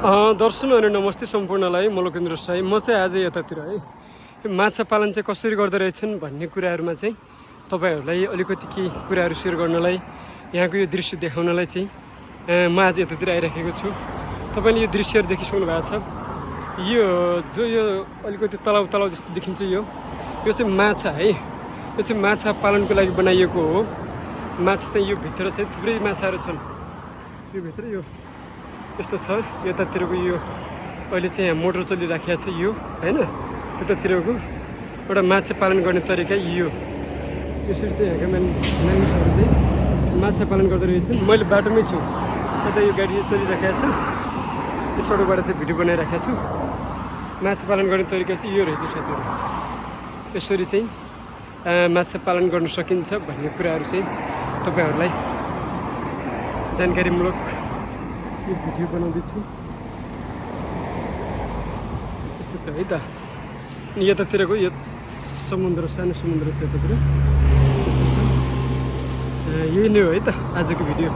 दर्शकहरू नमस्ते सम्पूर्णलाई म लोकेन्द्र साई। म चाहिँ आज यतातिर है माछा पालन चाहिँ कसरी गर्दो रहेछन् भन्ने कुराहरूमा चाहिँ तपाईहरूलाई अलिकति केही कुराहरू सेयर गर्नलाई यहाँको यो दृश्य देखाउनलाई चाहिँ म आज यतातिर आइराखेको छु। तपाईँले यो दृश्यहरू देखिसक्नु भएको छ। यो अलिकति तलाउ जस्तो देखिन्छ यो चाहिँ माछा है। यो चाहिँ माछा पालनको लागि बनाइएको हो। माछा चाहिँ यो भित्र चाहिँ थुप्रै माछाहरू छन्। यो भित्र यो यस्तो छ। यतातिरको यो अहिले चाहिँ यहाँ मोटर चलिराखेको छ यो हैन। त्यतातिरको एउटा माछा पालन गर्ने तरिका यो। यसरी चाहिँ यहाँका मानिसहरू चाहिँ माछा पालन गर्दो रहेछन्। मैले बाटोमै छु। यता यो गाडी चलिराखेको छ। यो सडकबाट चाहिँ भिडियो बनाइराखेको छु। माछा पालन गर्ने तरिका चाहिँ यो रहेछ साथीहरू। यसरी चाहिँ माछा पालन गर्न सकिन्छ भन्ने कुराहरू चाहिँ तपाईहरूलाई जानकारीमूलक यो भिडियो बनाउँदैछु। यस्तो छ है त। अनि यतातिरको यो समुद्र, सानो समुद्र छ यतातिर। यही नै हो है त आजको भिडियो।